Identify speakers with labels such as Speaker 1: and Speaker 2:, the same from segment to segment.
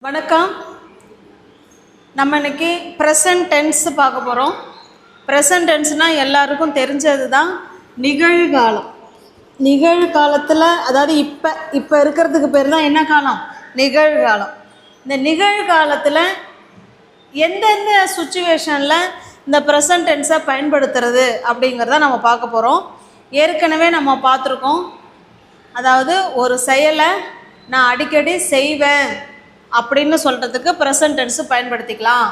Speaker 1: வணக்கம். நம்ம இன்னைக்கு ப்ரெசன்ட் டென்ஸ் பார்க்க போகிறோம். ப்ரெசன்ட் டென்ஸ்னால் எல்லாருக்கும் தெரிஞ்சது தான் நிகழ்காலம். நிகழ்காலத்தில் அதாவது இப்போ இருக்கிறதுக்கு பேர் தான் என்ன காலம்? நிகழ்காலம். இந்த நிகழ்காலத்தில் எந்தெந்த சுச்சுவேஷனில் இந்த ப்ரெசன்ட் டென்ஸை பயன்படுத்துறது அப்படிங்கிறத நம்ம பார்க்க போகிறோம். ஏற்கனவே நம்ம பார்த்துருக்கோம். அதாவது ஒரு செயலை நான் அடிக்கடி செய்வேன் அப்படின்னு சொல்கிறதுக்கு ப்ரெசன்ட் டென்ஸு பயன்படுத்திக்கலாம்.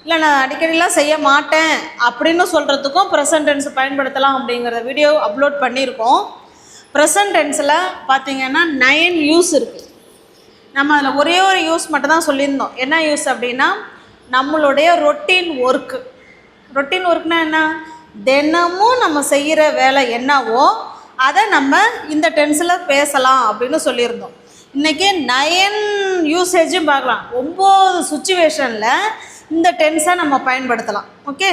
Speaker 1: இல்லை நான் அடிக்கடிலாம் செய்ய மாட்டேன் அப்படின்னு சொல்கிறதுக்கும் ப்ரெசன்ட் டென்ஸு பயன்படுத்தலாம் அப்படிங்கிற வீடியோ அப்லோட் பண்ணியிருக்கோம். ப்ரெசன்ட் டென்ஸில் பார்த்திங்கன்னா 9 யூஸ் இருக்குது. நம்ம அதில் ஒரே ஒரு யூஸ் மட்டும் தான் சொல்லியிருந்தோம். என்ன யூஸ் அப்படின்னா நம்மளுடைய ரொட்டீன் ஒர்க்கு. ரொட்டீன் ஒர்க்னால் என்ன? தினமும் நம்ம செய்கிற வேலை என்னவோ அதை நம்ம இந்த டென்ஸில் பேசலாம் அப்படின்னு சொல்லியிருந்தோம். இன்றைக்கி 9 யூசேஜும் பார்க்கலாம். 9 சுச்சுவேஷனில் இந்த டென்ஸை நம்ம பயன்படுத்தலாம். ஓகே,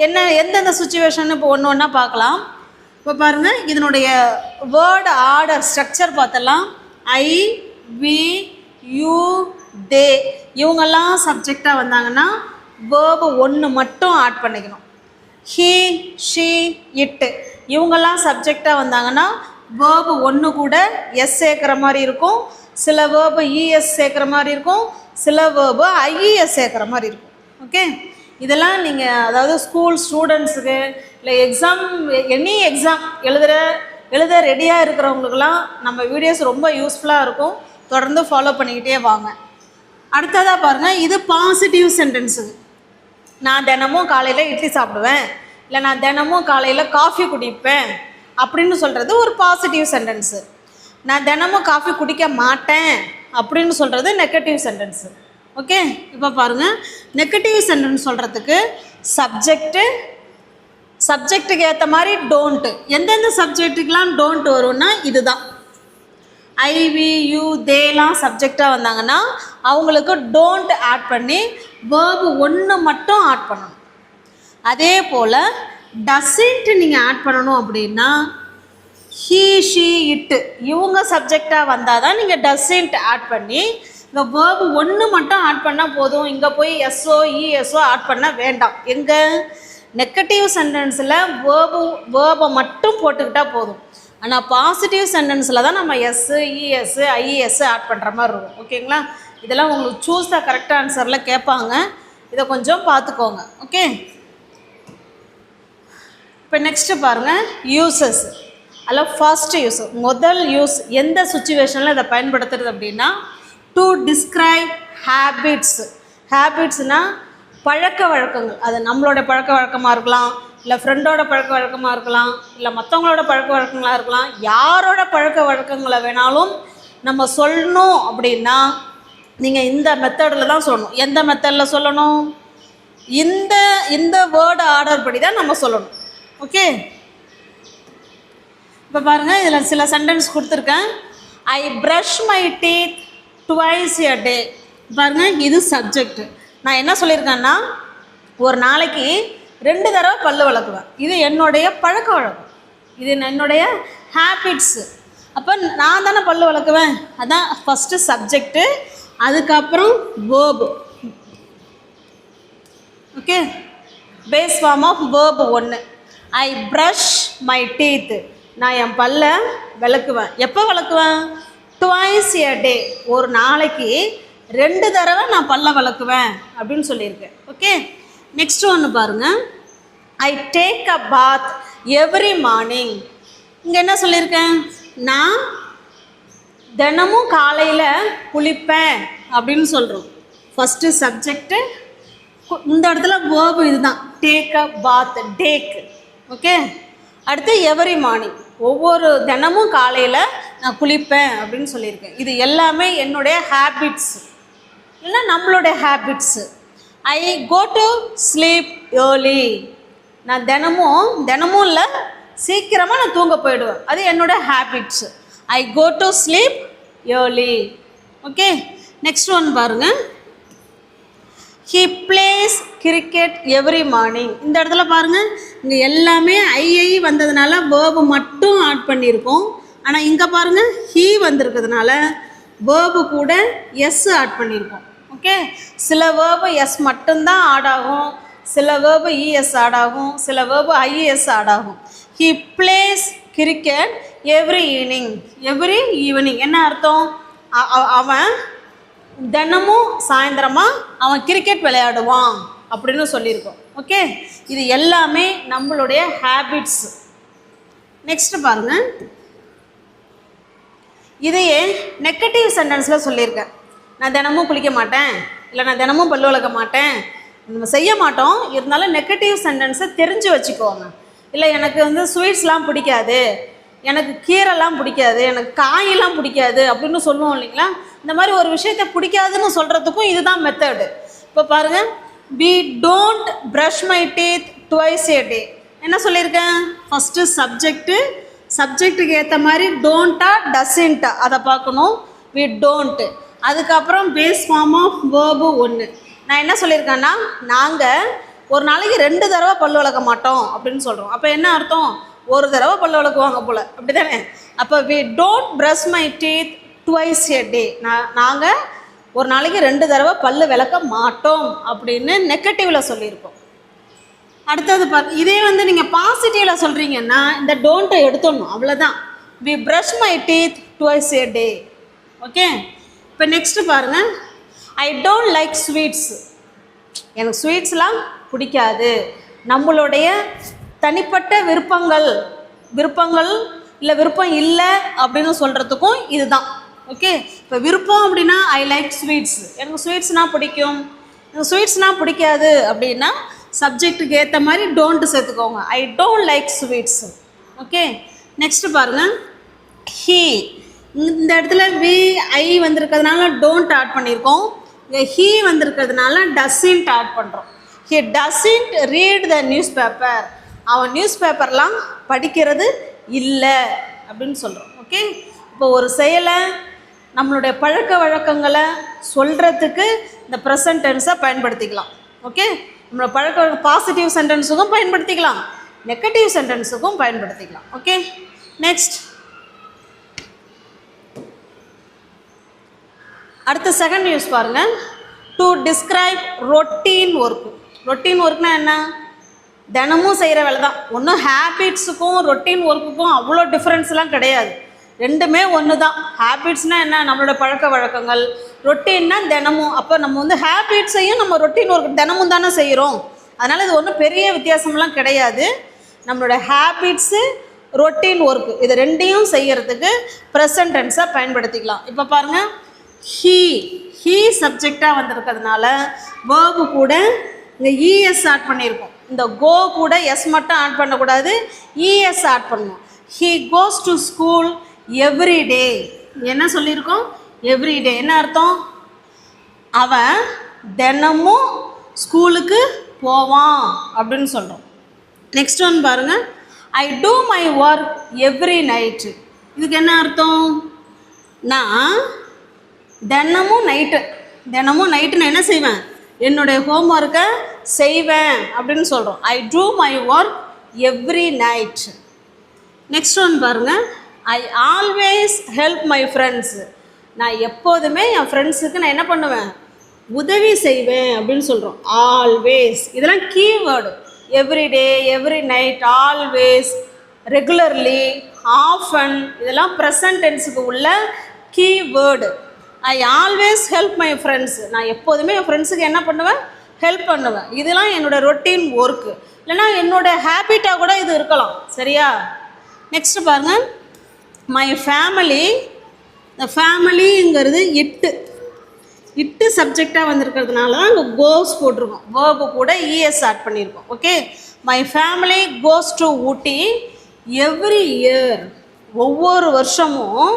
Speaker 1: எந்தெந்த சுச்சுவேஷன் இப்போ ஒன்று ஒன்றா பார்க்கலாம். இப்போ பாருங்கள், இதனுடைய வேர்டு ஆர்டர் ஸ்ட்ரக்சர் பார்த்தலாம். ஐ, வி, யூ, தே இவங்கெல்லாம் சப்ஜெக்டாக வந்தாங்கன்னா வேர்பு 1 மட்டும் ஆட் பண்ணிக்கணும். ஹீ, ஷீ, இட்டு இவங்கெல்லாம் சப்ஜெக்டாக வந்தாங்கன்னா வேர்பு 1 கூட எஸ் சேர்க்குற மாதிரி இருக்கும். சில வேர்பு இஎஸ் சேர்க்குற மாதிரி இருக்கும். சில வேர்பு ஐஇஎஸ் சேர்க்குற மாதிரி இருக்கும். ஓகே, இதெல்லாம் நீங்கள் அதாவது ஸ்கூல் ஸ்டூடெண்ட்ஸுக்கு இல்லை எனி எக்ஸாம் எழுத ரெடியாக இருக்கிறவங்களுக்கெல்லாம் நம்ம வீடியோஸ் ரொம்ப யூஸ்ஃபுல்லாக இருக்கும். தொடர்ந்து ஃபாலோ பண்ணிக்கிட்டே வாங்க. அடுத்ததாக பாருங்கள், இது பாசிட்டிவ் சென்டென்ஸுக்கு. நான் தினமும் காலையில் இட்லி சாப்பிடுவேன், இல்லை நான் தினமும் காலையில் காஃபி குடிப்பேன் அப்படின்னு சொல்கிறது ஒரு பாசிட்டிவ் சென்டென்ஸு. நான் தினமும் காஃபி குடிக்க மாட்டேன் அப்படின்னு சொல்கிறது நெகட்டிவ் சென்டென்ஸு. ஓகே, இப்போ பாருங்கள், நெகட்டிவ் சென்டென்ஸ் சொல்கிறதுக்கு சப்ஜெக்ட்டுக்கு ஏற்ற மாதிரி டோன்ட்டு. எந்தெந்த சப்ஜெக்ட்டுக்கெலாம் டோன்ட் வரும்னா இதுதான். ஐ, வி, யூ, தேலாம் சப்ஜெக்டாக வந்தாங்கன்னா அவங்களுக்கு டோன்ட் ஆட் பண்ணி வேர்பு 1 மட்டும் ஆட் பண்ணணும். அதே போல் டசன்ட் நீங்கள் ஆட் பண்ணணும் அப்படின்னா ஹீ, ஷீ, இட்டு இவங்க சப்ஜெக்டாக வந்தால் தான் நீங்கள் டசன்ட் ஆட் பண்ணி இந்த வேர்பு 1 மட்டும் ஆட் பண்ணால் போதும். இங்கே போய் எஸ்ஓ இஎஸ்ஓ ஆட் பண்ண வேண்டாம். எங்கே நெகட்டிவ் சென்டென்ஸில் வேர்பை மட்டும் போட்டுக்கிட்டால் போதும். ஆனால் பாசிட்டிவ் சென்டென்ஸில் தான் நம்ம எஸ்ஸு இஎஸ்ஸு ஐஇஎஸ்ஸு ஆட் பண்ணுற மாதிரி இருக்கும். ஓகேங்களா, இதெல்லாம் உங்களுக்கு சூஸ் த கரெக்ட் ஆன்சரில் கேட்பாங்க. இதை கொஞ்சம் பார்த்துக்கோங்க. ஓகே, இப்போ நெக்ஸ்ட்டு பாருங்கள், யூசஸ். அதில் ஃபர்ஸ்ட் யூஸ், முதல் யூஸ் எந்த சுச்சுவேஷனில் இதை பயன்படுத்துறது அப்படின்னா டு டிஸ்கிரைப் ஹேபிட்ஸ். ஹேபிட்ஸ்னால் பழக்க வழக்கங்கள். அது நம்மளோட பழக்க வழக்கமாக இருக்கலாம், இல்லை ஃப்ரெண்டோட பழக்க வழக்கமாக இருக்கலாம், இல்லை மற்றவங்களோட பழக்க வழக்கங்களாக இருக்கலாம். யாரோட பழக்க வழக்கங்களை வேணாலும் நம்ம சொல்லணும் அப்படின்னா நீங்கள் இந்த மெத்தடில் தான் சொல்லணும். எந்த மெத்தடில் சொல்லணும்? இந்த வேர்டு ஆர்டர் படி தான் நம்ம சொல்லணும். ஓகே, இப்போ பாருங்கள், இதில் சில சென்டென்ஸ் கொடுத்துருக்கேன். I brush my teeth twice a day. பாருங்கள், இது சப்ஜெக்ட். நான் என்ன சொல்லியிருக்கேன்னா ஒரு நாளைக்கு 2 தடவை பல்லு விளக்குவேன். இது என்னுடைய பழக்க வழக்கம், இது என்னுடைய ஹேபிட்ஸு. அப்போ நான் தானே பல்லு விளக்குவேன். அதான் ஃபஸ்ட்டு சப்ஜெக்டு, அதுக்கப்புறம் verb. Okay, base form of verb 1. I brush my teeth, நான் என் பல்லை விளக்குவேன். எப்போ விளக்குவேன்? ட்வைஸ் எ டே, ஒரு நாளைக்கு 2 தடவை நான் பல்லை விளக்குவேன் அப்படின்னு சொல்லியிருக்கேன். ஓகே, நெக்ஸ்ட் ஒன்று பாருங்கள், I take a bath every morning. இங்கே என்ன சொல்லியிருக்கேன்? நான் தினமும் காலையில் குளிப்பேன் அப்படின்னு சொல்கிறோம். ஃபஸ்ட்டு சப்ஜெக்டு, இந்த இடத்துல வேர்பு இதுதான், take a bath, take. Okay, அடுத்து எவ்ரி மார்னிங், ஒவ்வொரு தினமும் காலையில் நான் குளிப்பேன் அப்படின்னு சொல்லியிருக்கேன். இது எல்லாமே என்னுடைய ஹேபிட்ஸ், இல்லை நம்மளுடைய habits. I go to sleep early, நான் தினமும் இல்லை சீக்கிரமாக நான் தூங்க போயிடுவேன். அது என்னோடய habits. I go to sleep early. Okay, next one பாருங்கள், he plays cricket every morning. இந்த இடத்துல பாருங்கள், இங்கே எல்லாமே ஐஐ வந்ததுனால வேர்பு மட்டும் ஆட் பண்ணியிருக்கோம். ஆனால் இங்கே பாருங்கள், ஹீ வந்திருக்கிறதுனால வேர்பு கூட எஸ் ஆட் பண்ணியிருக்கோம். ஓகே, சில வேர்பு எஸ் மட்டும்தான் ஆட் ஆகும், சில வேர்பு இஎஸ் ஆட் ஆகும், சில வேர்பு ஐஎஸ் ஆட் ஆகும். He plays cricket every evening. என்ன அர்த்தம்? அவன் தினமும் சாயந்தரமாக அவன் கிரிக்கெட் விளையாடுவான் அப்படின்னு சொல்லியிருக்கோம். ஓகே, இது எல்லாமே நம்மளுடைய ஹேபிட்ஸ். நெக்ஸ்ட் பாருங்கள், இதையே நெகட்டிவ் சென்டென்ஸில் சொல்லியிருக்கேன். நான் தினமும் குளிக்க மாட்டேன், இல்லை நான் தினமும் பல்லு விளக்க மாட்டேன், நம்ம செய்ய மாட்டோம். இருந்தாலும் நெகட்டிவ் சென்டென்ஸை தெரிஞ்சு வச்சுக்கோங்க. இல்லை எனக்கு ஸ்வீட்ஸ்லாம் பிடிக்காது, எனக்கு கீரைலாம் பிடிக்காது, எனக்கு காயெல்லாம் பிடிக்காது அப்படின்னு சொல்லுவோம் இல்லைங்களா? இந்த மாதிரி ஒரு விஷயத்தை பிடிக்காதுன்னு சொல்கிறதுக்கும் இதுதான் மெத்தடு. இப்போ பாருங்கள், we don't brush my teeth twice a day. என்ன சொல்லியிருக்கேன்? ஃபஸ்ட்டு சப்ஜெக்ட்டுக்கு ஏற்ற மாதிரி டோன்ட்டா டசன்ட்டா அதை பார்க்கணும். we don't. அதுக்கப்புறம் பேஸ் ஃபார்ம் ஆஃப் வேர்பு 1. நான் என்ன சொல்லியிருக்கேன்னா, நாங்கள் ஒரு நாளைக்கு 2 தடவை பல்லு விளக்க மாட்டோம் அப்படின்னு சொல்கிறோம். அப்போ என்ன அர்த்தம்? ஒரு தடவை பல்லு விளக்குவாங்க போல், அப்படி தானே? அப்போ we don't brush my teeth twice a day. நாங்கள் ஒரு நாளைக்கு 2 தடவை பல்லு விளக்க மாட்டோம் அப்படின்னு நெகட்டிவில் சொல்லியிருக்கோம். அடுத்தது இதே நீங்கள் பாசிட்டிவில் சொல்கிறீங்கன்னா இந்த டோன்ட்டை எடுத்துடணும், அவ்வளோதான். we brush my teeth twice a day. Okay, இப்போ நெக்ஸ்ட்டு பாருங்கள், I don't like sweets. எனக்கு ஸ்வீட்ஸ்லாம் பிடிக்காது. நம்மளுடைய தனிப்பட்ட விருப்பங்கள் இல்லை விருப்பம் இல்லை அப்படின்னு சொல்கிறதுக்கும் இதுதான். ஓகே, இப்போ விருப்பம் அப்படின்னா ஐ லைக் ஸ்வீட்ஸ், எனக்கு ஸ்வீட்ஸ்னால் பிடிக்கும். எனக்கு ஸ்வீட்ஸ்னால் பிடிக்காது அப்படின்னா சப்ஜெக்ட்டுக்கு ஏற்ற மாதிரி டோன்ட்டு சேர்த்துக்கோங்க. I don't like sweets. Okay, next பாருங்கள், ஹீ. இந்த இடத்துல வி ஐ வந்திருக்கிறதுனால டோன்ட் ஆட் பண்ணியிருக்கோம். இங்கே ஹீ வந்திருக்கிறதுனால டசன்ட் ஆட் பண்ணுறோம். He doesn't read the news paper. அவன் நியூஸ் பேப்பர்லாம் படிக்கிறது இல்லை அப்படின்னு சொல்கிறோம். ஓகே, இப்போ ஒரு செயலை நம்மளுடைய பழக்க வழக்கங்களை சொல்கிறதுக்கு இந்த ப்ரெசன்ட் டென்ஸை பயன்படுத்திக்கலாம். ஓகே, நம்மளோட பாசிட்டிவ் சென்டென்ஸுக்கும் பயன்படுத்திக்கலாம், நெகட்டிவ் சென்டென்ஸுக்கும் பயன்படுத்திக்கலாம். ஓகே, நெக்ஸ்ட் அடுத்த செகண்ட் யூஸ் பாருங்கள். To describe routine work. Routine ஒர்க்னா என்ன? தினமும் செய்கிற வேலை தான். ஒன்றும் ஹேபிட்ஸுக்கும் ரொட்டீன் ஒர்க்குக்கும் அவ்வளோ டிஃப்ரென்ஸ்லாம் கிடையாது, ரெண்டுமே ஒன்று தான். ஹேபிட்ஸ்னால் என்ன? நம்மளோட பழக்க வழக்கங்கள். ரொட்டீன்னா தினமும். அப்போ நம்ம ஹேபிட்ஸையும் நம்ம ரொட்டீன் ஒர்க் தினமும் தானே செய்கிறோம். அதனால் இது ஒன்றும் பெரிய வித்தியாசம்லாம் கிடையாது. நம்மளோட ஹேபிட்ஸு, ரொட்டீன் ஒர்க்கு, இது ரெண்டையும் செய்கிறதுக்கு ப்ரெசன்ட் டென்ஸை பயன்படுத்திக்கலாம். இப்போ பாருங்கள், ஹீ சப்ஜெக்டாக வந்திருக்கிறதுனால வேர்பு கூட இங்கே இஎஸ் ஆட் பண்ணியிருக்கோம். இந்த கோ கூட எஸ் மட்டும் ஆட் பண்ணக்கூடாது, இஎஸ் ஆட் பண்ணணும். He goes to school every day. என்ன சொல்லியிருக்கோம்? Every day. என்ன அர்த்தம்? அவன் தினமும் ஸ்கூலுக்கு போவான் அப்படின்னு சொல்கிறோம். நெக்ஸ்ட் ஒன் பாருங்கள், I do my work every night. இதுக்கு என்ன அர்த்தம்? நான் தினமும் நைட்டு நான் என்ன செய்வேன்? என்னுடைய ஹோம் ஒர்க்கை செய்வேன் அப்படின்னு சொல்கிறோம். I do my work every night. Next one பாருங்கள், I always help my friends. நான் எப்போதுமே என் ஃப்ரெண்ட்ஸுக்கு நான் என்ன பண்ணுவேன்? உதவி செய்வேன் அப்படின்னு சொல்கிறோம். ஆல்வேஸ் இதெல்லாம் keyword. Everyday, every night, always, regularly, often, இதெல்லாம் ப்ரெசன்ட் டென்ஸுக்கு உள்ள keyword. I always help my friends. நான் எப்போதுமே என் ஃப்ரெண்ட்ஸுக்கு என்ன பண்ணுவேன்? ஹெல்ப் பண்ணுவேன். இதெல்லாம் என்னோடய ரொட்டீன் ஒர்க்கு, இல்லைனா என்னோடய ஹேபிட்டாக கூட இது இருக்கலாம். சரியா? நெக்ஸ்ட் பாருங்கள், மை ஃபேமிலி. இந்த ஃபேமிலிங்கிறது இட்டு சப்ஜெக்டாக வந்திருக்கிறதுனால தான் இங்கே கோஸ் போட்டிருக்கோம். வேர்பு கூட இஎஸ் ஆட் பண்ணியிருக்கோம். Okay, my family goes to Ooty every year. ஒவ்வொரு வருஷமும்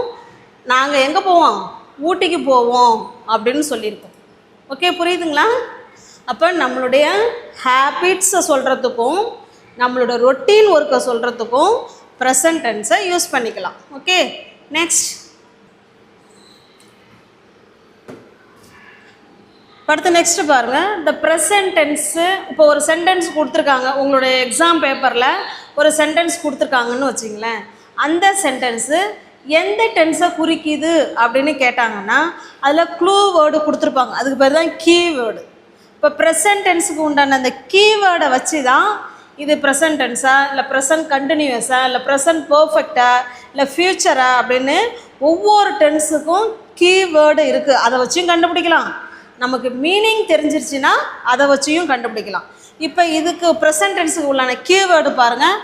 Speaker 1: நாங்கள் எங்கே போவோம்? ஊட்டிக்கு போவோம் அப்படின்னு சொல்லியிருக்கோம். ஓகே, புரியுதுங்களா? அப்போ நம்மளுடைய ஹேபிட்ஸை சொல்கிறதுக்கும் நம்மளோட ரொட்டீன் ஒர்க்கை சொல்கிறதுக்கும் ப்ரெசன்ட் டென்ஸை யூஸ் பண்ணிக்கலாம். ஓகே, நெக்ஸ்ட் அடுத்து நெக்ஸ்ட் பாருங்கள், இந்த ப்ரெசன்ட் டென்ஸு. இப்போ ஒரு சென்டென்ஸ் கொடுத்துருக்காங்க, உங்களுடைய எக்ஸாம் பேப்பரில் ஒரு சென்டென்ஸ் கொடுத்துருக்காங்கன்னு வச்சிங்களேன். அந்த சென்டென்ஸு எந்த டென்ஸை குறிக்குது அப்படின்னு கேட்டாங்கன்னா அதில் க்ளூ வேர்டு கொடுத்துருப்பாங்க, அதுக்கு பேர் தான் கீவேர்டு. இப்போ ப்ரெசன்ட் டென்ஸுக்கு உண்டான அந்த கீவேர்டை வச்சு தான் இது ப்ரெசன்ட் டென்ஸா இல்லை ப்ரெசன்ட் கண்டினியூஸா இல்லை ப்ரெசன்ட் பர்ஃபெக்டா இல்லை ஃப்யூச்சரா அப்படின்னு ஒவ்வொரு டென்ஸுக்கும் கீவேர்டு இருக்குது. அதை வச்சும் கண்டுபிடிக்கலாம். நமக்கு மீனிங் தெரிஞ்சிருச்சுன்னா அதை வச்சியும் கண்டுபிடிக்கலாம். இப்போ இதுக்கு ப்ரெசன்ட் டென்ஸுக்கு உள்ளான கீவேர்டு பாருங்கள்.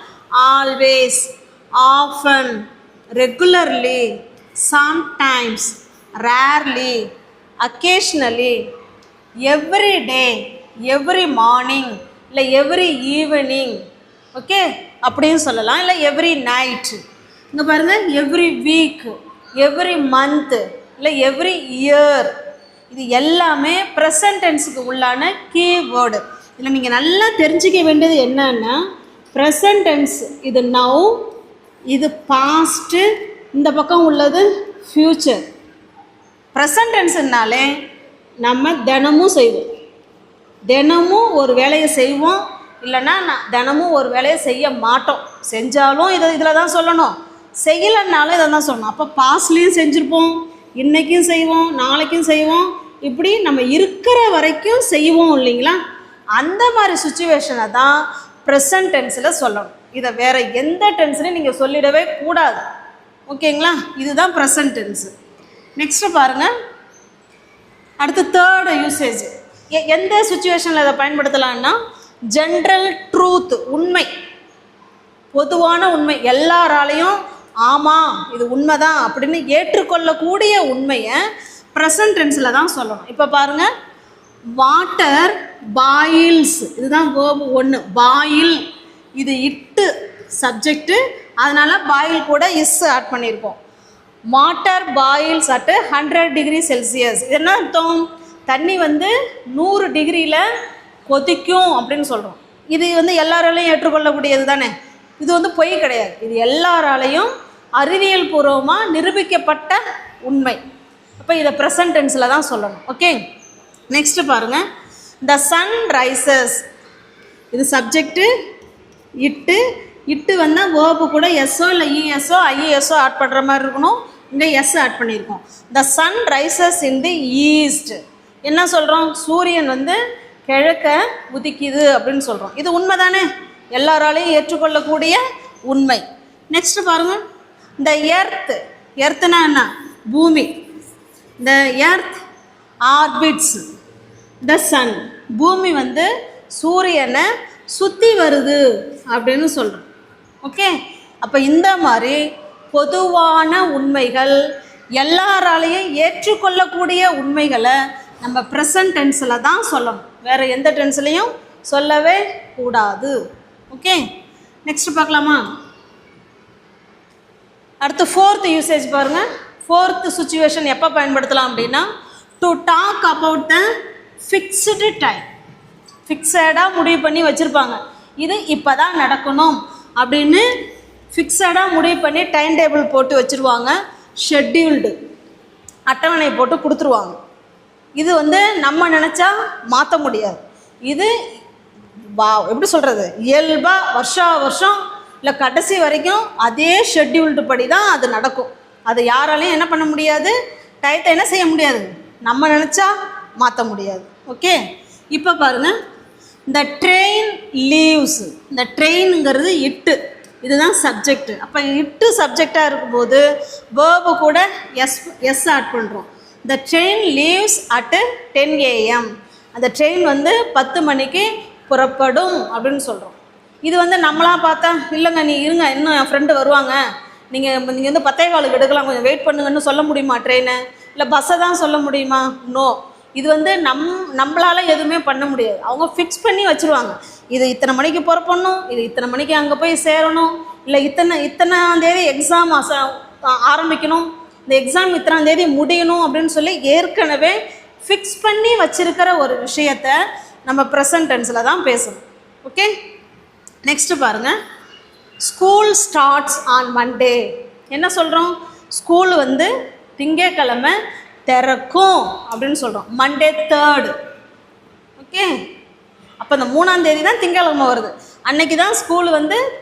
Speaker 1: Always, often, regularly, sometimes, rarely, occasionally, every day, every morning, இல்லை எவ்ரி ஈவினிங், ஓகே அப்படின்னு சொல்லலாம். இல்லை எவ்ரி நைட். இங்கே பாருங்கள், எவ்ரி வீக், எவ்ரி மந்த்து, இல்லை எவ்ரி இயர். இது எல்லாமே ப்ரெசன்ட் டென்ஸுக்கு உள்ளான கீவேர்டு. இதில் நீங்கள் நல்லா தெரிஞ்சிக்க வேண்டியது என்னன்னா, ப்ரெசன்ட் டென்ஸ் இது நவ், இது பாஸ்ட்டு, இந்த பக்கம் உள்ளது ஃப்யூச்சர். ப்ரெசன்ட் டென்ஸுனாலே நம்ம தினமும் செய்வோம், தினமும் ஒரு வேலையை செய்வோம், இல்லைன்னா தினமும் ஒரு வேலையை செய்ய மாட்டோம். செஞ்சாலும் இதில் தான் சொல்லணும், செய்யலைன்னாலும் இதை தான் சொல்லணும். அப்போ பாஸ்ட்லேயும் செஞ்சுருப்போம், இன்றைக்கும் செய்வோம், நாளைக்கும் செய்வோம், இப்படி நம்ம இருக்கிற வரைக்கும் செய்வோம் இல்லைங்களா? அந்த மாதிரி சுச்சுவேஷனை தான் ப்ரெசன்ட் டென்ஸில் சொல்லணும். இதை வேறு எந்த டென்ஸ்லையும் நீங்கள் சொல்லிடவே கூடாது, ஓகேங்களா? இதுதான் ப்ரெசன்ட் டென்ஸு. நெக்ஸ்ட்டு பாருங்கள், அடுத்து தேர்டு யூசேஜ். எந்த சுச்சுவேஷனில் இதை பயன்படுத்தலான்னா, ஜென்ரல் ட்ரூத், உண்மை, பொதுவான உண்மை, எல்லாராலையும் ஆமாம் இது உண்மை தான் அப்படின்னு ஏற்றுக்கொள்ளக்கூடிய உண்மையை ப்ரெசன்ட் டென்ஸில் தான் சொல்லணும். இப்போ பாருங்கள், வாட்டர் பாயில்ஸ், இதுதான் வேர்பு 1. பாயில் இது இட்டு சப்ஜெக்டு, அதனால் பாயில் கூட இஸ் ஆட் பண்ணியிருக்கோம். Water boils at 100 degree Celsius. இது என்ன அர்த்தம்? தண்ணி 100 டிகிரியில் கொதிக்கும் அப்படின்னு சொல்கிறோம். இது எல்லாராலையும் ஏற்றுக்கொள்ளக்கூடியது தானே, இது பொய் கிடையாது, இது எல்லாராலையும் அறிவியல் பூர்வமாக நிரூபிக்கப்பட்ட உண்மை. அப்போ இதை ப்ரெசன்ட் டென்ஸில் தான் சொல்லணும், ஓகே? நெக்ஸ்ட்டு பாருங்கள், த சன் ரைசஸ், இது சப்ஜெக்டு இட்டு வந்தால் வேர்பு கூட எஸ்ஸோ இல்லை இஎஸ்ஓ ஐஇஎஸ்ஓ ஆட் பண்ணுற மாதிரி இருக்கணும். இங்கே எஸ் ஆட் பண்ணியிருக்கோம். The sun rises in the east. என்ன சொல்கிறோம்? சூரியன் கிழக்க உதிக்குது அப்படின்னு சொல்கிறோம். இது உண்மை தானே, எல்லாராலையும் ஏற்றுக்கொள்ளக்கூடிய உண்மை. நெக்ஸ்ட்டு பாருங்கள், இந்த எர்த்துனா என்ன? பூமி. The earth orbits the sun. பூமி சூரியனை சுற்றி வருது அப்படின்னு சொல்கிறோம், ஓகே? அப்போ இந்த மாதிரி பொதுவான உண்மைகள், எல்லாராலையும் ஏற்றுக்கொள்ளக்கூடிய உண்மைகளை நம்ம ப்ரெசன்ட் டென்ஸில் தான் சொல்லணும், வேறு எந்த டென்ஸ்லையும் சொல்லவே கூடாது, ஓகே? நெக்ஸ்ட் பார்க்கலாமா? அடுத்து 4th யூசேஜ் பாருங்கள். 4th சுச்சுவேஷன் எப்போ பயன்படுத்தலாம் அப்படின்னா, to talk about the fixed time. ஃபிக்ஸடாக முடிவு பண்ணி வச்சுருப்பாங்க, இது இப்போ தான் நடக்கணும் அப்படின்னு ஃபிக்ஸடாக முடிவு பண்ணி டைம் டேபிள் போட்டு வச்சுருவாங்க, ஷெட்யூல்டு அட்டவணை போட்டு கொடுத்துருவாங்க. இது நம்ம நினச்சா மாற்ற முடியாது. இது எப்படி சொல்கிறது, இயல்பாக வருஷம் இல்லை கடைசி வரைக்கும் அதே ஷெட்யூல்டு படி தான் அது நடக்கும். அது யாராலையும் என்ன பண்ண முடியாது, டயத்தை என்ன செய்ய முடியாது, நம்ம நினச்சா மாற்ற முடியாது, ஓகே? இப்போ பாருங்கள், இந்த ட்ரெயின் லீவ்ஸ். இந்த ட்ரெயினுங்கிறது இட்டு, இதுதான் சப்ஜெக்டு. அப்போ இட்டு சப்ஜெக்டாக இருக்கும்போது வேர்பு கூட எஸ் ஆட் பண்ணுறோம். த ட்ரெயின் லீவ்ஸ் அட் 10 AM. அந்த ட்ரெயின் 10 மணிக்கு புறப்படும் அப்படின்னு சொல்கிறோம். இது நம்மளாக பார்த்தா, இல்லைங்க நீ இருங்க, இன்னும் என் ஃப்ரெண்டு வருவாங்க, நீங்கள் 10:15 எடுக்கலாம், கொஞ்சம் வெயிட் பண்ணுங்கன்னு சொல்ல முடியுமா ட்ரெயினை? இல்லை பஸ்ஸை தான் சொல்ல முடியுமா? நோ. இது நம்மளால் எதுவுமே பண்ண முடியாது. அவங்க ஃபிக்ஸ் பண்ணி வச்சுருவாங்க, இது இத்தனை மணிக்கு புறப்படணும், இது இத்தனை மணிக்கு அங்கே போய் சேரணும், இல்லை இத்தனாம் தேதி எக்ஸாம் ஆரம்பிக்கணும், இந்த எக்ஸாம் இத்தனாம் தேதி முடியணும் அப்படின்னு சொல்லி ஏற்கனவே ஃபிக்ஸ் பண்ணி வச்சுருக்கிற ஒரு விஷயத்தை நம்ம ப்ரெசன்ட் டென்ஸில் தான் பேசணும், ஓகே? நெக்ஸ்ட்டு பாருங்கள், ஸ்கூல் ஸ்டார்ட்ஸ் ஆன் மண்டே. என்ன சொல்கிறோம்? ஸ்கூல் திங்கட்கிழமை திறக்கும் அப்படின்னு சொல்கிறோம். Monday 3rd, okay? அப்போ இந்த 3ஆம் தேதி தான் திங்கட்கிழமை வருது, அன்னைக்கு தான் ஸ்கூல்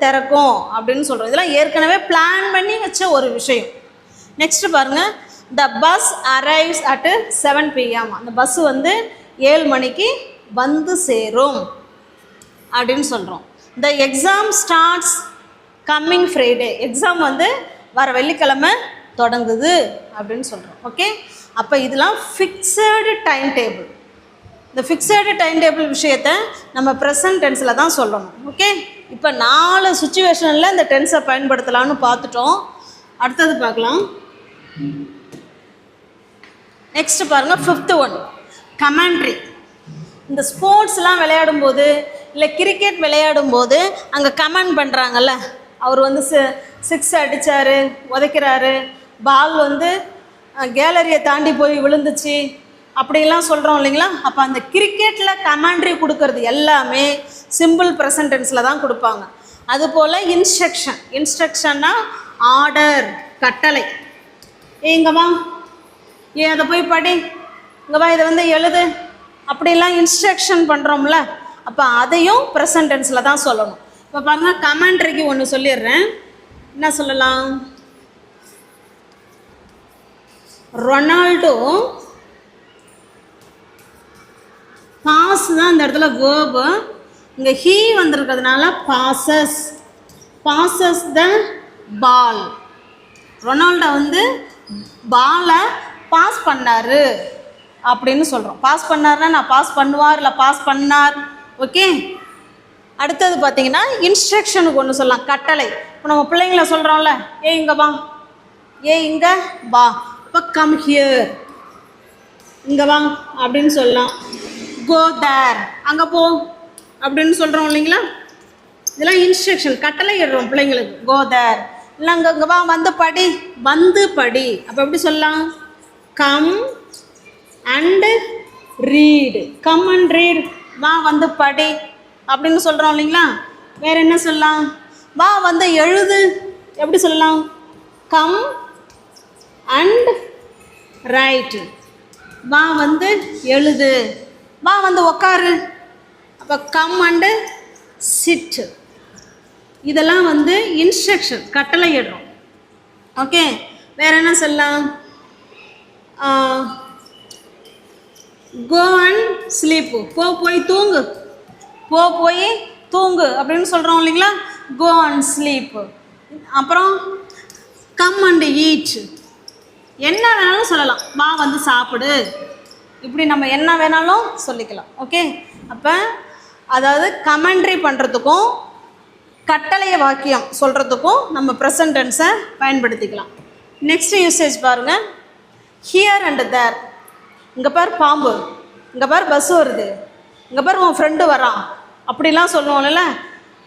Speaker 1: திறக்கும் அப்படின்னு சொல்கிறோம். இதெல்லாம் ஏற்கனவே பிளான் பண்ணி வச்ச ஒரு விஷயம். நெக்ஸ்ட் பாருங்க, the bus arrives at 7 PM. அந்த பஸ் வந்து 7 மணிக்கு வந்து சேரும் அப்படின்னு சொல்கிறோம். The exam starts coming Friday. Exam வந்து வர வெள்ளிக்கிழமை தொடங்குது அப்படின்னு சொல்கிறோம். ஓகே, அப்போ இதெல்லாம் ஃபிக்ஸடு டைம் டேபிள். இந்த ஃபிக்ஸடு டைம் டேபிள் விஷயத்தை நம்ம ப்ரெசன்ட் டென்ஸில் தான் சொல்லணும். ஓகே, இப்போ 4 சுச்சுவேஷனில் இந்த டென்ஸை பயன்படுத்தலான்னு பார்த்துட்டோம். அடுத்தது பார்க்கலாம். நெக்ஸ்ட் பாருங்கள், 5th ஒன் கமெண்ட்ரி. இந்த ஸ்போர்ட்ஸ்லாம் விளையாடும்போது இல்லை கிரிக்கெட் விளையாடும்போது அங்கே கமெண்ட் பண்ணுறாங்கல்ல, அவர் வந்து 6 அடித்தார், உதைக்கிறாரு, பால் வந்து கேலரியை தாண்டி போய் விழுந்துச்சு அப்படிலாம் சொல்கிறோம் இல்லைங்களா. அப்போ அந்த கிரிக்கெட்டில் கமெண்ட்ரி கொடுக்கறது எல்லாமே சிம்பிள் ப்ரெசன்ட் டென்ஸில் தான் கொடுப்பாங்க. அதுபோல் இன்ஸ்ட்ரக்ஷன்னா ஆர்டர், கட்டளை. இங்கே வா, அதை போய் படி, இங்கே வா, இதை வந்து எழுது, அப்படிலாம் இன்ஸ்ட்ரக்ஷன் பண்ணுறோம்ல, அப்போ அதையும் ப்ரெசன்ட் டென்ஸில் தான் சொல்லணும். இப்போ பாருங்கள், கமெண்ட்ரிக்கு ஒன்று சொல்லிடுறேன். என்ன சொல்லலாம்? ரொனால்டோ பாஸ் தான் இந்த இடத்துல வேர்பு, இங்கே ஹீ வந்திருக்கிறதுனால பாசஸ் த பால். ரொனால்டோ வந்து பாலை பாஸ் பண்ணார் அப்படின்னு சொல்கிறோம். பாஸ் பண்ணார்னா நான் பாஸ் பண்ணுவார் இல்லை பாஸ் பண்ணார். ஓகே, அடுத்தது பார்த்தீங்கன்னா இன்ஸ்ட்ரக்ஷனுக்கு ஒன்று சொல்லலாம், கட்டளை. இப்போ நம்ம பிள்ளைங்கள சொல்கிறோம்ல, இங்கே வா, இங்கே வா, இப்போ கம் ஹியர், இங்கே வா அப்படின்னு சொல்லலாம். கோ தேர், அங்கே போ அப்படின்னு சொல்கிறோம் இல்லைங்களா. இதெல்லாம் இன்ஸ்ட்ரக்ஷன், கட்டளை இடுறோம் பிள்ளைங்களுக்கு. கோ தேர், இல்லை இங்கே வா, வந்து படி, அப்போ எப்படி சொல்லலாம்? Come and read. Come and read, வா வந்து படி அப்படின்னு சொல்கிறோம் இல்லைங்களா. வேறு என்ன சொல்லலாம்? வா வந்து எழுது, எப்படி சொல்லலாம்? Come and right. வா வந்து எழுது, வா வந்து உக்காரு, அப்போ கம் அண்டு சிட். இதெல்லாம் வந்து இன்ஸ்ட்ரக்ஷன், கட்டளை இடுறோம். ஓகே, வேறு என்ன சொல்லலாம்? கோ அண்ட் ஸ்லீப்பு, போய் தூங்கு, போய் தூங்கு அப்படின்னு சொல்கிறோம் இல்லைங்களா. Go and sleep. அப்புறம் கம் அண்ட் ஈட், என்ன வேணாலும் சொல்லலாம். வா வந்து சாப்பிடு, இப்படி நம்ம என்ன வேணாலும் சொல்லிக்கலாம். ஓகே, அப்போ அதாவது கமெண்ட்ரி பண்ணுறதுக்கும் கட்டளைய வாக்கியம் சொல்கிறதுக்கும் நம்ம ப்ரெசன்ட் டென்ஸை பயன்படுத்திக்கலாம். நெக்ஸ்ட் யூசேஜ் பாருங்கள், ஹியர் அண்ட் தேர். இங்கே பார் பாம்பு, இங்கே பார் பஸ் வருது, இங்கே பார் உன் ஃப்ரெண்டு வரான், அப்படிலாம் சொல்லுவோம்ல.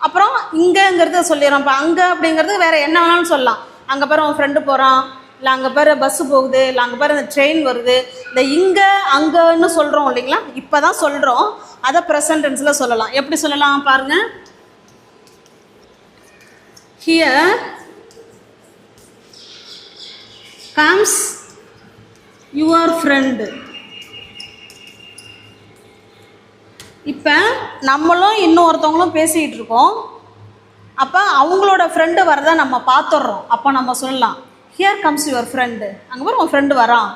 Speaker 1: அப்புறம் இங்கேங்கிறத சொல்லிடுறோம். இப்போ அங்கே அப்படிங்கிறது வேறு என்ன வேணாலும் சொல்லலாம். அங்கே பார் உன் ஃப்ரெண்டு போகிறான், இல்லை அங்கே பார் பஸ்ஸு போகுது, இல்லை அங்கே பார் இந்த ட்ரெயின் வருது. இந்த இங்கே அங்கேன்னு சொல்கிறோம் இல்லைங்களா, இப்போ தான் சொல்கிறோம். அதை ப்ரெசன்ட் டென்ஸில் சொல்லலாம். எப்படி சொல்லலாம் பாருங்கள். Here comes your friend. இப்போ நம்மளும் இன்னொருத்தவங்களும் பேசிகிட்டு இருக்கோம். அப்போ அவங்களோட ஃப்ரெண்டு வரதை நம்ம பார்த்துட்றோம். அப்போ நம்ம சொல்லலாம், ஹியர் கம்ஸ் யுவர் ஃப்ரெண்டு, அங்கே பாரு உன் ஃப்ரெண்டு வரான்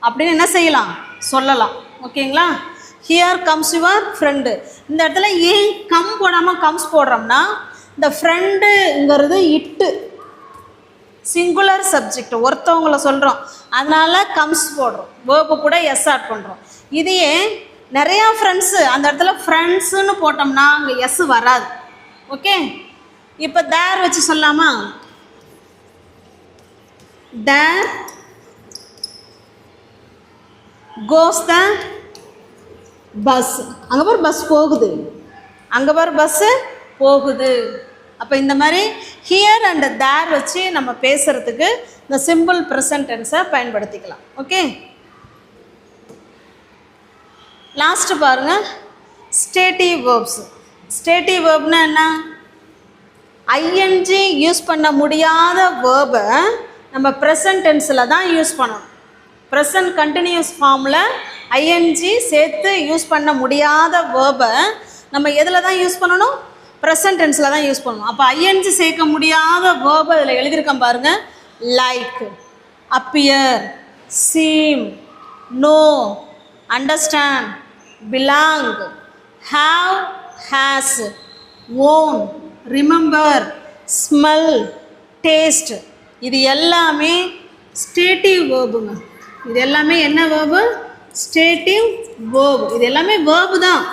Speaker 1: அப்படின்னு என்ன செய்யலாம், சொல்லலாம். ஓகேங்களா. Here comes your friend. இந்த இடத்துல ஏன் கம் போடாமல் கம்ஸ் போடுறோம்னா, இந்த ஃப்ரெண்டுங்கிறது இட்டு சிங்குலர் சப்ஜெக்ட், ஒருத்தவங்கள சொல்கிறோம், அதனால கம்ஸ் போடுறோம். வேர்பு கூட எஸ் ஆட் பண்ணுறோம். இதையே நிறையா ஃப்ரெண்ட்ஸு, அந்த இடத்துல ஃப்ரெண்ட்ஸுன்னு போட்டோம்னா அங்கே எஸ் வராது. ஓகே, இப்போ தேர் வச்சு சொல்லலாமா? தேர் கோஸ் த பஸ். அங்கே பாரு பஸ் போகுது, அங்கே பாரு பஸ்ஸு போகுது. அப்போ இந்த மாதிரி ஹியர் அண்ட் தேர் வச்சு நம்ம பேசுகிறதுக்கு இந்த சிம்பிள் ப்ரெசன்ட் டென்ஸை பயன்படுத்திக்கலாம். ஓகே, லாஸ்ட்டு பாருங்கள், ஸ்டேட்டிவ் வேர்ப்ஸ். ஸ்டேட்டிவ் வேர்ப்னா என்ன? ஐஎன்ஜி யூஸ் பண்ண முடியாத வேர்பை நம்ம ப்ரெசன்ட் டென்ஸில் தான் யூஸ் பண்ணணும். ப்ரெசன்ட் கண்டினியூஸ் ஃபார்மில் ஐஎன்ஜி சேர்த்து யூஸ் பண்ண முடியாத வேர்பை நம்ம எதில் தான் யூஸ் பண்ணணும்? ப்ரெசன்ட் டென்ஸில் தான் யூஸ் பண்ணணும். அப்போ ஐஎன்ஜி சேர்க்க முடியாத வேர்பை இதில் எழுதியிருக்கேன் பாருங்கள். Like, appear, seem, know, understand, belong, have, has, own, remember, smell, taste. இது எல்லாமே ஸ்டேட்டிவ் வேர்புங்க. இது எல்லாமே என்ன வேர்பு? ஸ்டேட்டிவ் வேர்பு. இது எல்லாமே வேர்பு தான்,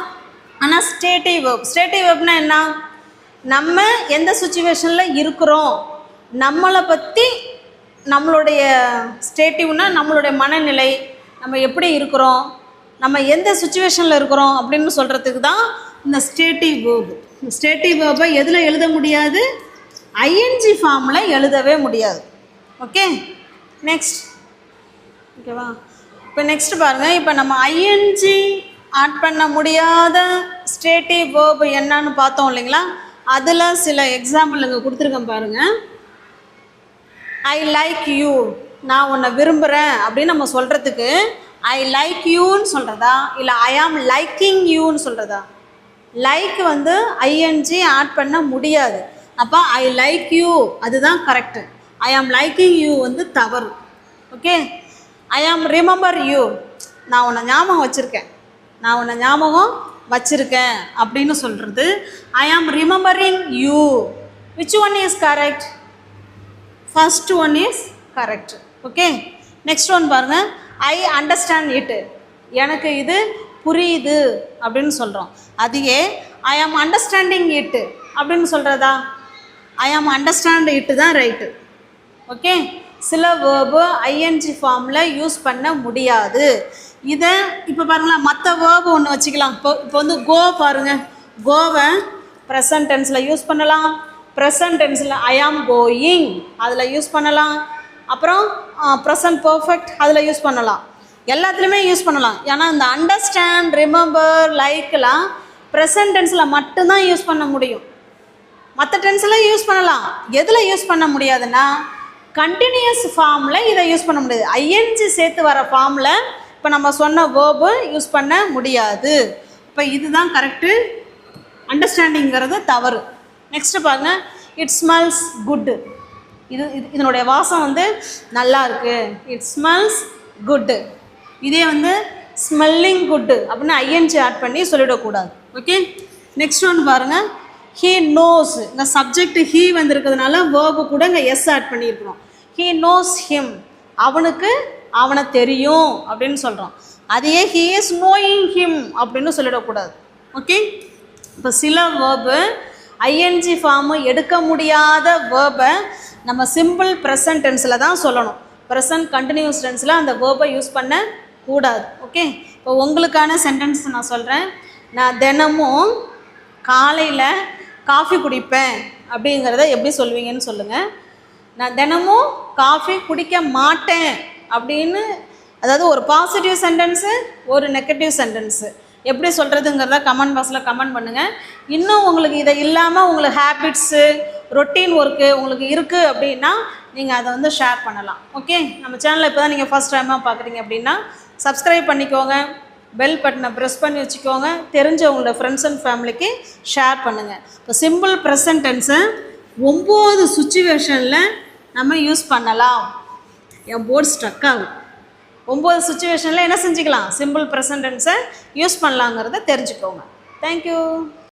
Speaker 1: ஆனால் ஸ்டேட்டிவ் வேர்ப். ஸ்டேட்டிவ் வேர்ப்னா என்ன? நம்ம எந்த சுச்சுவேஷனில் இருக்கிறோம், நம்மளை பற்றி, நம்மளுடைய ஸ்டேட்டிவ்னா நம்மளுடைய மனநிலை, நம்ம எப்படி இருக்கிறோம், நம்ம எந்த சுச்சுவேஷனில் இருக்கிறோம் அப்படின்னு சொல்கிறதுக்கு தான் இந்த ஸ்டேட்டிவ் வேர்பு. ஸ்டேட்டிவ் வேர்பை எதில் எழுத முடியாது? ஐஎன்ஜி ஃபார்மில் எழுதவே முடியாது. Okay, next. ஓகேவா? இப்போ நெக்ஸ்ட் பாருங்கள். இப்போ நம்ம ஐஎன்ஜி ஆட் பண்ண முடியாத ஸ்டேட்டிவ் வேர்பு என்னன்னு பார்த்தோம் இல்லைங்களா? அதில் சில எக்ஸாம்பிள் இங்கே கொடுத்துருக்கேன் பாருங்கள். ஐ லைக் யூ, நான் உன்னை விரும்புகிறேன் அப்படின்னு நம்ம சொல்கிறதுக்கு ஐ லைக் யூன்னு சொல்கிறதா இல்லை ஐ ஆம் லைக்கிங் யூன்னு சொல்கிறதா? லைக் வந்து ஐஎன்ஜி ஆட் பண்ண முடியாது. அப்போ ஐ லைக் யூ அதுதான் கரெக்டு. ஐ ஆம் லைக்கிங் யூ வந்து தவறு. ஓகே, ஐ ஆம் ரிமெம்பர் யூ, நான் உன்னை ஞாபகம் வச்சுருக்கேன், நான் உன்னை ஞாபகம் வச்சுருக்கேன் அப்படின்னு சொல்கிறது I am remembering you. Which one is correct? First one is correct. Okay, next one பாருங்கள். ஐ அண்டர்ஸ்டாண்ட் இட்டு, எனக்கு இது புரியுது அப்படின்னு சொல்கிறோம். அதையே ஐ ஆம் அண்டர்ஸ்டாண்டிங் இட்டு அப்படின்னு சொல்கிறதா? ஐ ஆம் அண்டர்ஸ்டாண்ட் இட்டு தான் ரைட்டு. ஓகே, சில வேர்பு ஐஎன்ஜி ஃபார்மில் யூஸ் பண்ண முடியாது. இதை இப்போ பாருங்களேன், மற்ற வேர்பு ஒன்று வச்சுக்கலாம். இப்போ வந்து கோ பாருங்கள். கோவை ப்ரெசன்ட் டென்ஸில் யூஸ் பண்ணலாம். ப்ரெசன்ட் டென்ஸில் ஐ ஆம் கோயிங் அதில் யூஸ் பண்ணலாம். அப்புறம் ப்ரெசன்ட் பர்ஃபெக்ட் அதில் யூஸ் பண்ணலாம். எல்லாத்துலேயுமே யூஸ் பண்ணலாம். ஏன்னா இந்த அண்டர்ஸ்டாண்ட், ரிமெம்பர், லைக்கெலாம் ப்ரெசன்ட் டென்ஸில் மட்டும்தான் யூஸ் பண்ண முடியும். மற்ற டென்ஸில் யூஸ் பண்ணலாம். எதில் யூஸ் பண்ண முடியாதுன்னா கண்டினியூஸ் ஃபார்மில் இதை யூஸ் பண்ண முடியாது. ஐஎன்ஜி சேர்த்து வர ஃபார்மில் இப்போ நம்ம சொன்ன வேர்பு யூஸ் பண்ண முடியாது. இப்போ இதுதான் கரெக்டு, அண்டர்ஸ்டாண்டிங்கிறது தவறு. நெக்ஸ்ட்டு பாருங்கள். இட் ஸ்மெல்ஸ் குட்டு, இதனுடைய வாசம் வந்து நல்லா இருக்குது. It smells good. இதே வந்து ஸ்மெல்லிங் குட்டு அப்படின்னு ஐஎன்ஜி ஆட் பண்ணி சொல்லிடக்கூடாது. ஓகே, நெக்ஸ்ட் ஒன்று பாருங்கள். ஹீ நோஸ், இந்த சப்ஜெக்ட் ஹீ வந்திருக்கிறதுனால வேர்பு கூட இங்கே எஸ் ஆட் பண்ணியிருக்கிறோம். ஹீ நோஸ் ஹிம், அவனுக்கு அவனை தெரியும் அப்படின்னு சொல்கிறோம். அதையே ஹீ இஸ் நோயிங் ஹிம் அப்படின்னு சொல்லிடக்கூடாது. ஓகே, இப்போ சில வேர்பு ஐஎன்ஜி ஃபார்மு எடுக்க முடியாத வேர்பை நம்ம சிம்பிள் ப்ரெசன்ட் டென்ஸில் தான் சொல்லணும். ப்ரெசன்ட் கண்டினியூஸ் டென்ஸில் அந்த வேர்பை யூஸ் பண்ண கூடாது. ஓகே, இப்போ உங்களுக்கான சென்டென்ஸ் நான் சொல்கிறேன். நான் தினமும் காலையில் காஃபி குடிப்பேன் அப்படிங்கிறத எப்படி சொல்வீங்கன்னு சொல்லுங்கள். நான் தினமும் காஃபி குடிக்க மாட்டேன் அப்படின்னு, அதாவது ஒரு பாசிட்டிவ் சென்டென்ஸு, ஒரு நெகட்டிவ் சென்டென்ஸு எப்படி சொல்கிறதுங்கிறத கமெண்ட் பாக்ஸில் கமெண்ட் பண்ணுங்கள். இன்னும் உங்களுக்கு இதை இல்லாமல் உங்களுக்கு ஹேபிட்ஸு, ரொட்டீன் ஒர்க்கு உங்களுக்கு இருக்குது அப்படின்னா நீங்கள் அதை வந்து ஷேர் பண்ணலாம். ஓகே, நம்ம சேனலில் இப்போ தான் நீங்கள் ஃபஸ்ட் டைமாக பார்க்குறீங்க அப்படின்னா சப்ஸ்கிரைப் பண்ணிக்கோங்க, பெல் பட்டனை ப்ரெஸ் பண்ணி வச்சுக்கோங்க, தெரிஞ்ச உங்களோட ஃப்ரெண்ட்ஸ் அண்ட் ஃபேமிலிக்கு ஷேர் பண்ணுங்கள். இப்போ சிம்பிள் ப்ரெசன்ட் டென்ஸை 9 சுச்சுவேஷனில் நம்ம யூஸ் பண்ணலாம். என் போர்டு ஸ்ட்ரக் ஆகும். 9 சுச்சுவேஷனில் என்ன செஞ்சுக்கலாம்? சிம்பிள் ப்ரெசன்ட் டென்ஸை யூஸ் பண்ணலாங்கிறத தெரிஞ்சுக்கோங்க. தேங்க்யூ.